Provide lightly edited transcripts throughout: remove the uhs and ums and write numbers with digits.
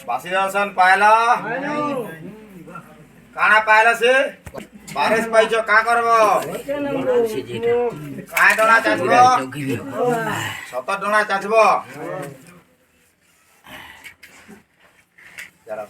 बासीदर्शन पायला काना पायला से बारिश पाइछो का करबो काय डोना चाचबो सतर डोना चाचबो जरा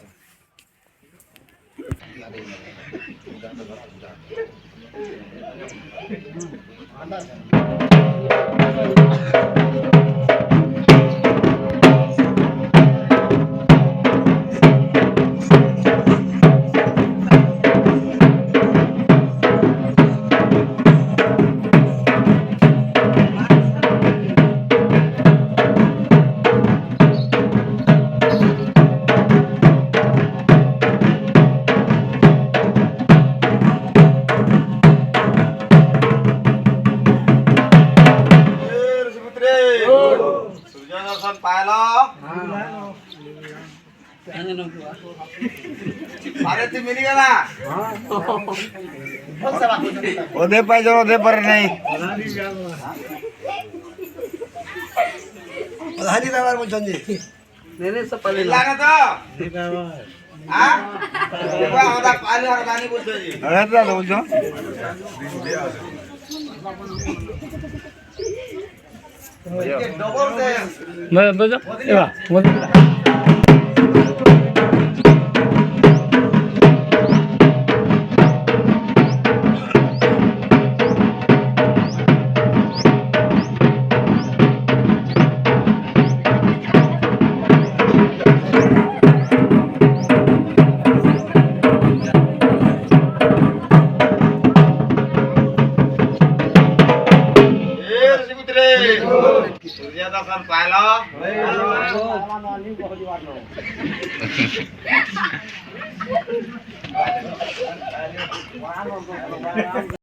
सूर्यदर्शन पायला सारे ती मिली गेला ओदे पाहिजे ओदे पर नाही हाजी व्यवहार बोलछन जी नेने से पहले लागा तो हां देखा होदा पाले और दानी बोलछो जी अरे तो बोलछो डबल दे मैं बजा एवा सूर्यदर्शन पायला